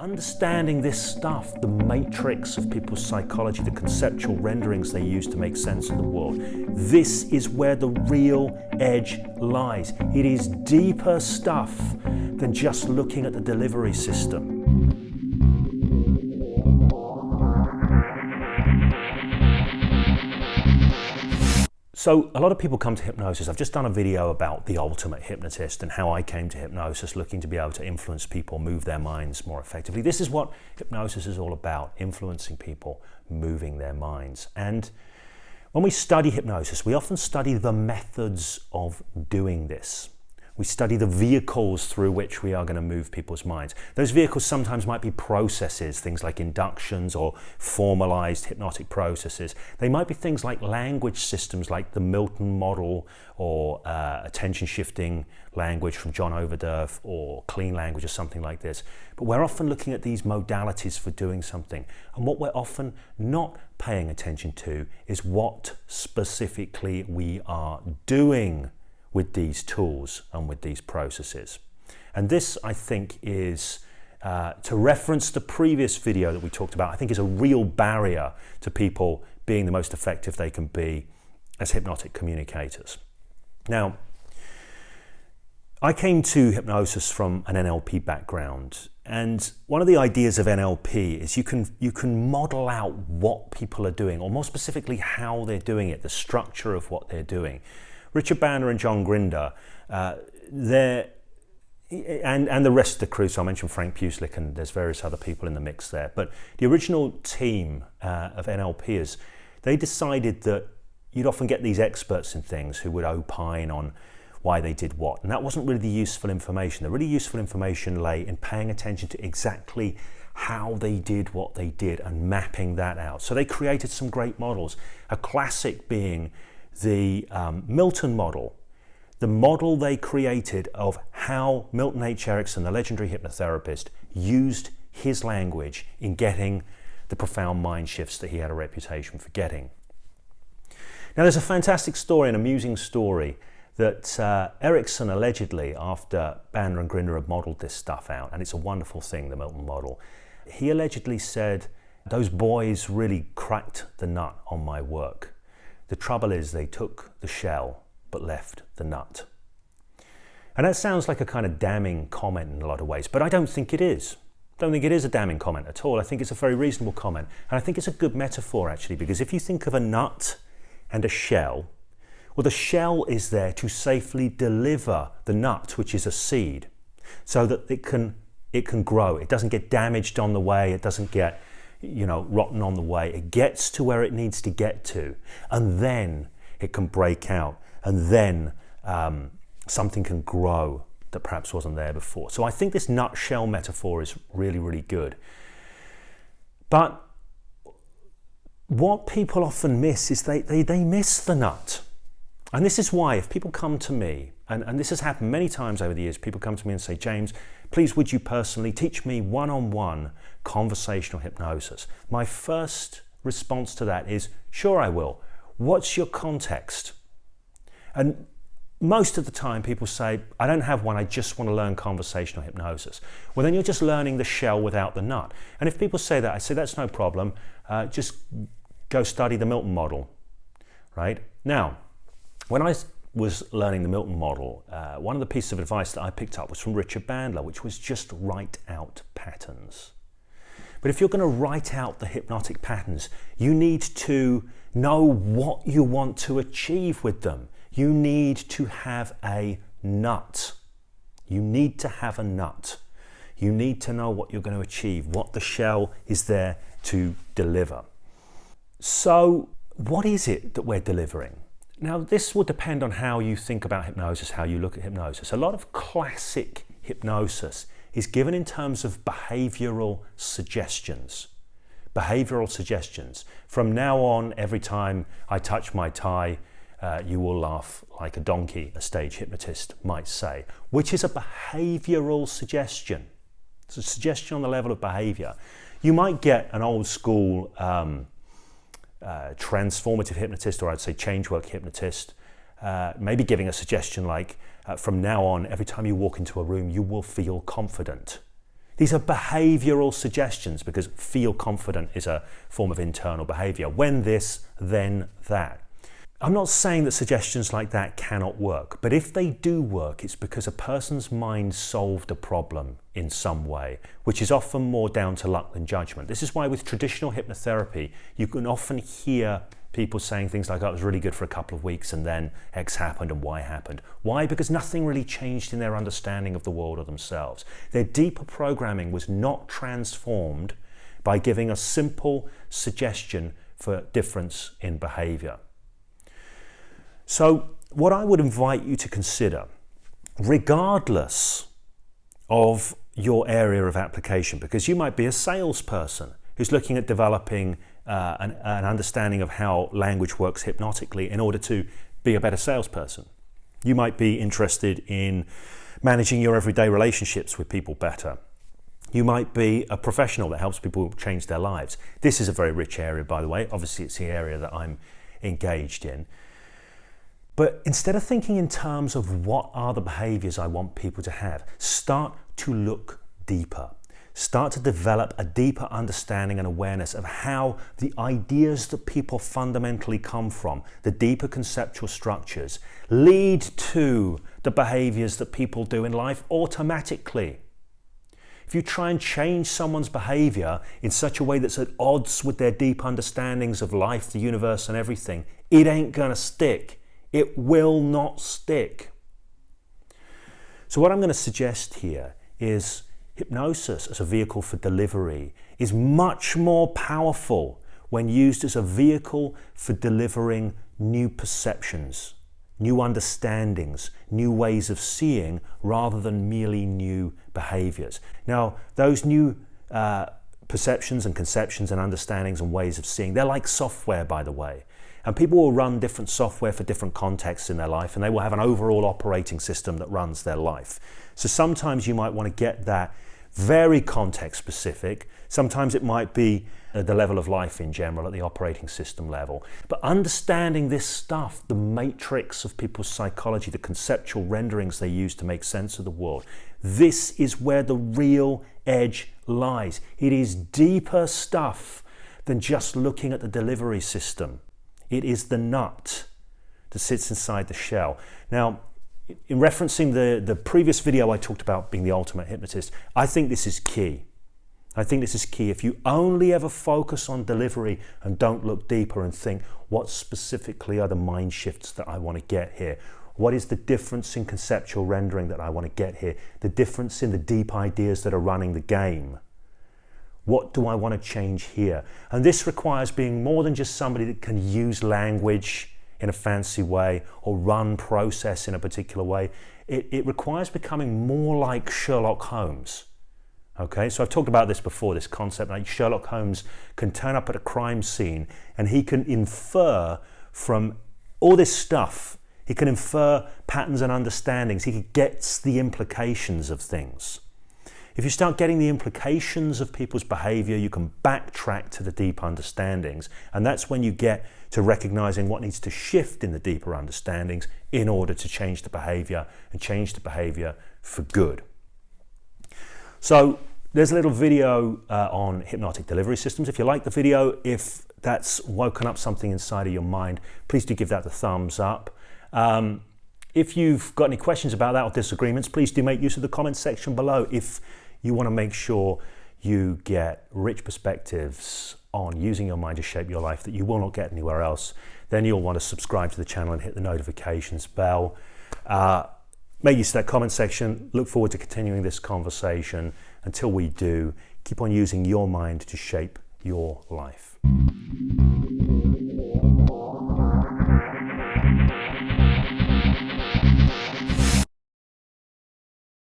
understanding this stuff, the matrix of people's psychology, the conceptual renderings they use to make sense of the world, this is where the real edge lies. It is deeper stuff than just looking at the delivery system. So a lot of people come to hypnosis. I've just done a video about the ultimate hypnotist and how I came to hypnosis, looking to be able to influence people, move their minds more effectively. This is what hypnosis is all about, influencing people, moving their minds. And when we study hypnosis, we often study the methods of doing this. We study the vehicles through which we are going to move people's minds. Those vehicles sometimes might be processes, things like inductions or formalized hypnotic processes. They might be things like language systems like the Milton Model or attention shifting language from John Overdurf or clean language or something like this. But we're often looking at these modalities for doing something. And what we're often not paying attention to is what specifically we are doing with these tools and with these processes. And this, I think, is, to reference the previous video that we talked about, I think is a real barrier to people being the most effective they can be as hypnotic communicators. Now, I came to hypnosis from an NLP background, and one of the ideas of NLP is you can model out what people are doing, or more specifically how they're doing it, the structure of what they're doing. Richard Bandler and John Grinder, and the rest of the crew, so I mentioned Frank Puslik and there's various other people in the mix there, but the original team of NLPers, they decided that you'd often get these experts in things who would opine on why they did what, and that wasn't really the useful information. The really useful information lay in paying attention to exactly how they did what they did and mapping that out. So they created some great models, a classic being the Milton Model, the model they created of how Milton H. Erickson, the legendary hypnotherapist, used his language in getting the profound mind shifts that he had a reputation for getting. Now, there's a fantastic story, an amusing story, that Erickson allegedly, after Bandler and Grinder had modeled this stuff out, and it's a wonderful thing, the Milton Model, he allegedly said, "Those boys really cracked the nut on my work. The trouble is they took the shell but left the nut." And that sounds like a kind of damning comment in a lot of ways, but I don't think it is. I don't think it is a damning comment at all. I think it's a very reasonable comment. And I think it's a good metaphor actually, because if you think of a nut and a shell, well, the shell is there to safely deliver the nut, which is a seed, so that it can grow. It doesn't get damaged on the way. It doesn't get rotten on the way. It gets to where it needs to get to, and then it can break out, and then something can grow that perhaps wasn't there before. So I think this nutshell metaphor is really, really good. But what people often miss is they miss the nut. And this is why if people come to me, and this has happened many times over the years, people come to me and say, "James, please would you personally teach me one-on-one conversational hypnosis?" My first response to that is, "Sure I will. What's your context?" And most of the time people say, "I don't have one, I just want to learn conversational hypnosis." Well, then you're just learning the shell without the nut. And if people say that, I say, "That's no problem. Just go study the Milton Model." Right? Now, when I was learning the Milton Model, one of the pieces of advice that I picked up was from Richard Bandler, which was just write out patterns. But if you're going to write out the hypnotic patterns, you need to know what you want to achieve with them. You need to have a nut. You need to have a nut. You need to know what you're going to achieve, what the shell is there to deliver. So what is it that we're delivering? Now, this will depend on how you think about hypnosis, how you look at hypnosis. A lot of classic hypnosis is given in terms of behavioral suggestions. Behavioral suggestions. From now on, every time I touch my tie, you will laugh like a donkey, a stage hypnotist might say, which is a behavioral suggestion. It's a suggestion on the level of behavior. You might get an old school transformative hypnotist, or I'd say change work hypnotist, maybe giving a suggestion like, from now on, every time you walk into a room, you will feel confident. These are behavioral suggestions, because feel confident is a form of internal behavior. When this, then that. I'm not saying that suggestions like that cannot work, but if they do work, it's because a person's mind solved a problem in some way, which is often more down to luck than judgment. This is why with traditional hypnotherapy, you can often hear people saying things like, oh, it was really good for a couple of weeks and then X happened and Y happened. Why? Because nothing really changed in their understanding of the world or themselves. Their deeper programming was not transformed by giving a simple suggestion for difference in behavior. So what I would invite you to consider, regardless of your area of application, because you might be a salesperson who's looking at developing an understanding of how language works hypnotically in order to be a better salesperson. You might be interested in managing your everyday relationships with people better. You might be a professional that helps people change their lives. This is a very rich area, by the way. Obviously, it's the area that I'm engaged in. But instead of thinking in terms of what are the behaviors I want people to have, start to look deeper. Start to develop a deeper understanding and awareness of how the ideas that people fundamentally come from, the deeper conceptual structures, lead to the behaviors that people do in life automatically. If you try and change someone's behavior in such a way that's at odds with their deep understandings of life, the universe, and everything, it ain't gonna stick. It will not stick. So what I'm going to suggest here is hypnosis as a vehicle for delivery is much more powerful when used as a vehicle for delivering new perceptions, new understandings, new ways of seeing, rather than merely new behaviors. Now, those new perceptions and conceptions and understandings and ways of seeing, they're like software, by the way. And people will run different software for different contexts in their life, and they will have an overall operating system that runs their life. So sometimes you might want to get that very context specific. Sometimes it might be at the level of life in general, at the operating system level. But understanding this stuff, the matrix of people's psychology, the conceptual renderings they use to make sense of the world, this is where the real edge lies. It is deeper stuff than just looking at the delivery system. It is the nut that sits inside the shell. Now, in referencing the previous video I talked about being the ultimate hypnotist, I think this is key. I think this is key. If you only ever focus on delivery and don't look deeper and think, what specifically are the mind shifts that I want to get here? What is the difference in conceptual rendering that I want to get here? The difference in the deep ideas that are running the game. What do I want to change here? And this requires being more than just somebody that can use language in a fancy way or run process in a particular way. It requires becoming more like Sherlock Holmes. Okay, so I've talked about this before, this concept, like Sherlock Holmes can turn up at a crime scene and he can infer from all this stuff, he can infer patterns and understandings, he gets the implications of things. If you start getting the implications of people's behavior, you can backtrack to the deep understandings, and that's when you get to recognizing what needs to shift in the deeper understandings in order to change the behavior and change the behavior for good. So there's a little video on hypnotic delivery systems. If you like the video, if that's woken up something inside of your mind, please do give that the thumbs up. If you've got any questions about that or disagreements, please do make use of the comments section below. If you want to make sure you get rich perspectives on using your mind to shape your life that you will not get anywhere else, then you'll want to subscribe to the channel and hit the notifications bell. Make use of that comment section. Look forward to continuing this conversation. Until we do, keep on using your mind to shape your life.